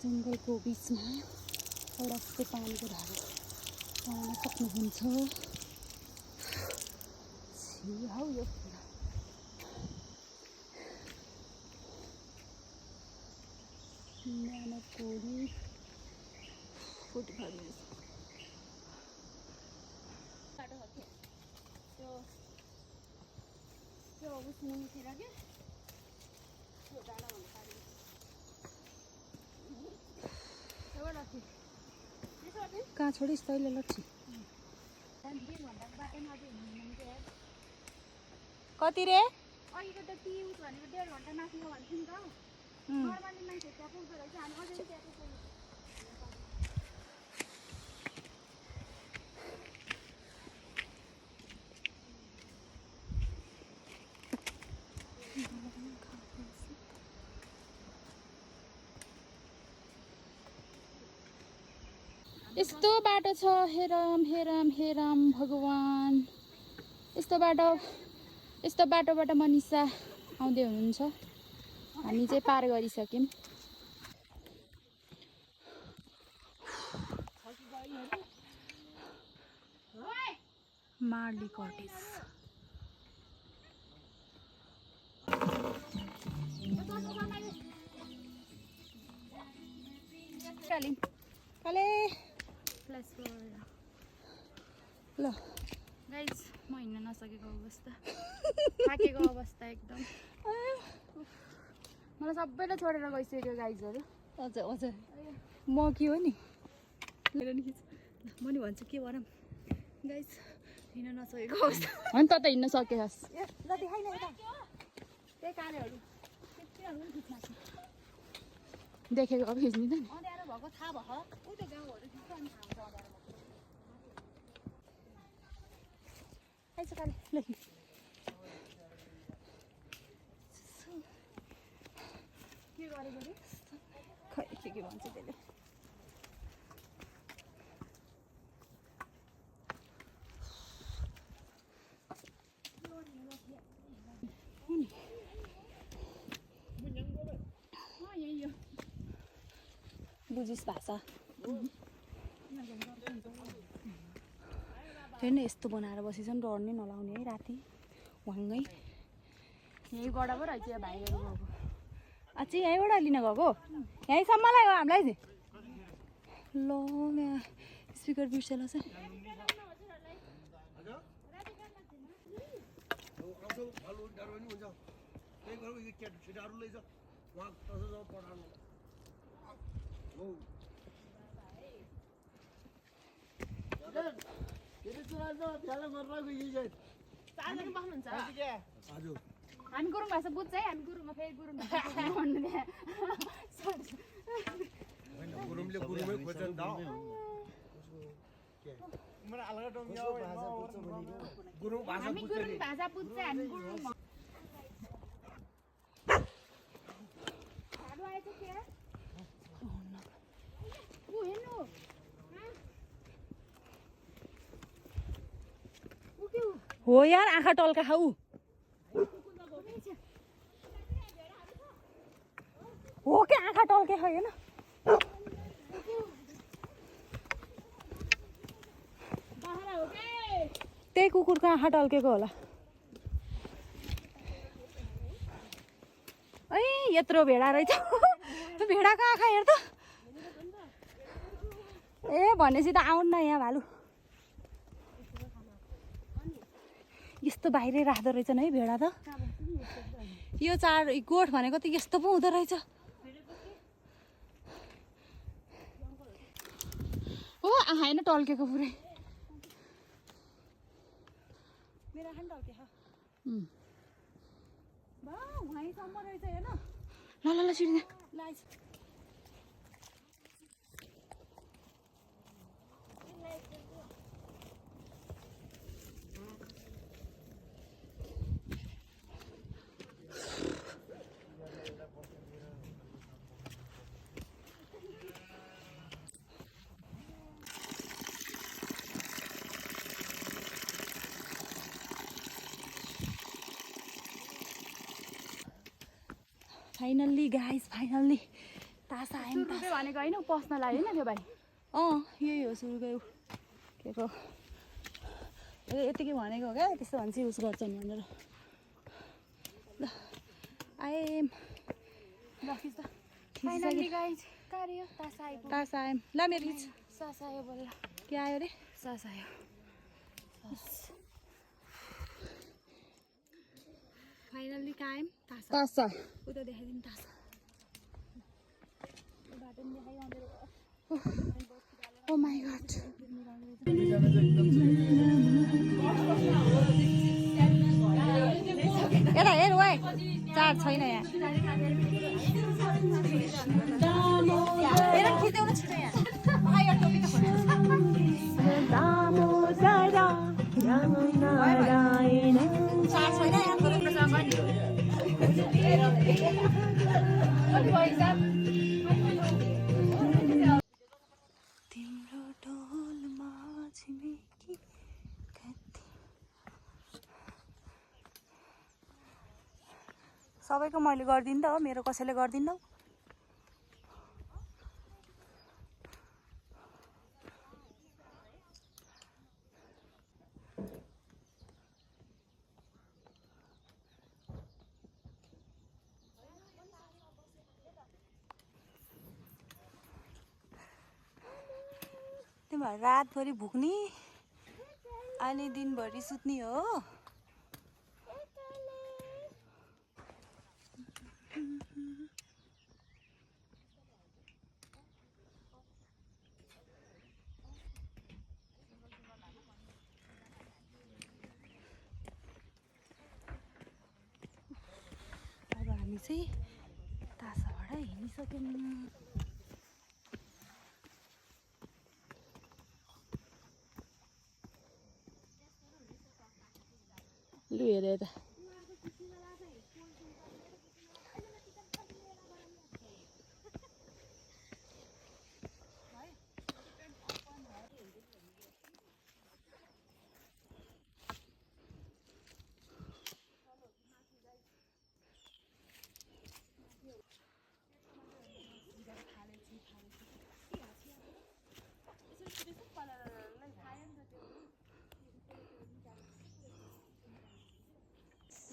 जङ्गलको बिचमा एउटा यस्तो पानीको धारा पाउन सक्नुहुन्छ। हौ यो न्यानो कोडी 45 minutes बाटो हो त्यो उस मुनितिर के त्यो डाँडा भन्नु पारि कहाँ छोडिस् तैँले लट्ठी कति रे अहिलेको त ती उस भनेको 1.5 घन्टा नाच्नु भन्छु नि त नर्मली मान्छे त्यहाँ पुग्दो रहेछ हामी अझै त्यहाँ पुग्छौँ। यस्तो बाटो छ हेरम हेरम हेरम भगवान। यस्तो बाटोबाट मनिषा आउँदै हुनुहुन्छ। हामी चाहिँ पार गरिसक्यौँ। मार्ली कटेज ल गाइस म हिँड्न नसकेको अवस्था थाकेको अवस्था एकदम मलाई सबैले छोडेर गइसक्यो गाइजहरू। हजुर हजुर म के हो नि म नि भन्छु के गरौँ गाइस हिँड्न नसकेको अवस्था होइन त हिँड्न सकेस् त्यही कानेहरू देखेको अब खिच्ने त नि अँध्यारो भएको थाहा भयो उ त्यो गाउँहरू खिच्छ अनि थाहा हुन्छ अँध्यारो आइज काले ल के गरेको रे खै के भन्छ त्यसले बुझिस् भाषा फेरि यस्तो बनाएर बसेछन् डर नै नलाउने है राति वाङ्गै यहीँबाट पो रहेछ यो भाइहरू गएको अझै यहीँबाट लिन गएको यहीँसम्मलाई हो हामीलाई ल यहाँ स्पिकर बिर्सेर चाहिँ हामी गुरुङ भाषा बुझ्छ है हामी गुरुङमा फेरि गुरुङ भन्नु गुरुङले गुरुङमै खोज्छन् त हामी गुरुङ भाषा बुझ्छ हामी गुरुङ हो यार आँखा टल्का खाऊ हो क्या आँखा टल्के होइन त्यही कुकुरको आँखा टल्केको होला है यत्रो भेडा रहेछ त्यो भेडाको आँखा हेर त ए भनेपछि त आउन्न यहाँ भालु यस्तो बाहिरै राख्दो रहेछन् है भेडा त यो चार गोठ भनेको त यस्तो पो हुँदो रहेछ हो आँखा होइन टल्केको पुरै मेरो आँखा टल्के वहीँसम्म रहेछ हेर्न ल ल ल छिर्ने लाइस फाइनल्ली गाइस फाइनल्ली तासा आयो सुरुकै भनेको होइन पस्न लाग्यो होइन त्यो भाइ यही हो सुरुकै के को यतिकै भनेको हो क्या त्यस्तो भन्छ युज गर्छन् भनेर ल आएम फाइनली गाइज कहाँ रे तासा आइपुग्यो तासा आएम ल मेरो रिच सास आयो बल्ल के आयो रे सास आयो फाइनल्ली कायम तासा तासा उता देखाइदिउँ तासा बाटो पनि देखाइदिउँ मेरो ओ माई गड यता हेर ओए चार्ज छैन यहाँ हेर खिच्देऊ न छिटो यहाँ आयो टोपी त खोल्नु चार्ज छैन यहाँ तिम्रो ढोलमा छिमेकी कति सबैको मैले गरिदिनु त हो मेरो कसैले गरिदिनु तिमीहरू रातभरि भुक्ने अनि दिनभरि सुत्ने हो अब हामी चाहिँ तासाबाट हिँडिसक्यौँ लु हेर यता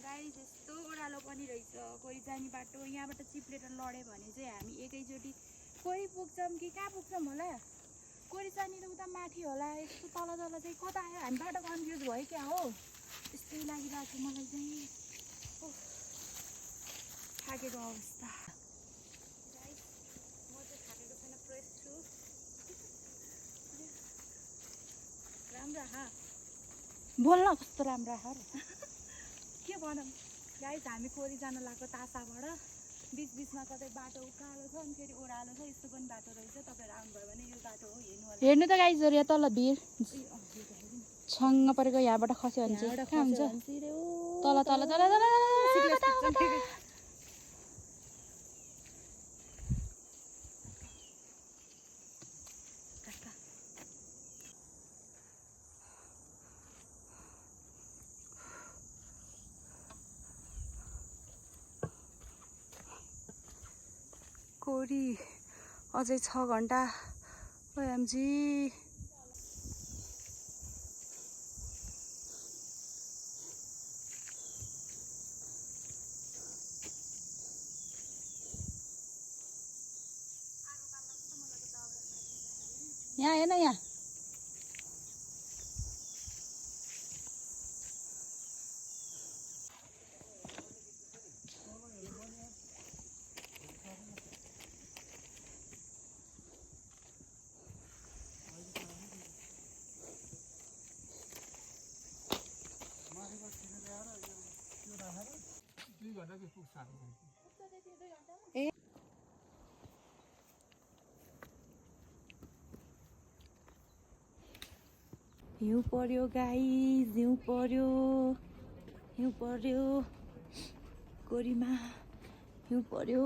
गाइस यस्तो ओह्रालो पनि रहेछ कोही जाने बाटो यहाँबाट चिप्लेर लड्यो भने चाहिँ हामी एकैचोटि कोही पुग्छौँ कि कहाँ पुग्छौँ होला कोही जानेर उता माथि होला यस्तो तल तल चाहिँ कता आयो हामी बाटो कन्फ्युज भयो क्या हो यस्तै लागिरहेको छ मलाई चाहिँ थाकेको अवस्था गाइस म चाहिँ थाकेको छैन फ्रेस छु राम्रो हा बोल्न कस्तो राम्रो हार के भनौँ गाइस हामी कोरी जान लाग्यो तासाबाट बिचबिचमा कतै बाटो उकालो छ अनि फेरि ओह्रालो छ यस्तो पनि बाटो रहेछ तपाईँहरू आउनुभयो भने यो बाटो हो हेर्नु होला हेर्नु त गाइस यहाँ तल भिर छङ्ग परेको यहाँबाट खस्यो भने चाहिँ कहाँ हुन्छ तल तल तल तल कोरी अझै 6 घन्टा ओएमजी यहाँ हेर्न यहाँ हिउँ पर्यो गाइस हिउँ पर्यो कोरीमा हिउँ पर्यो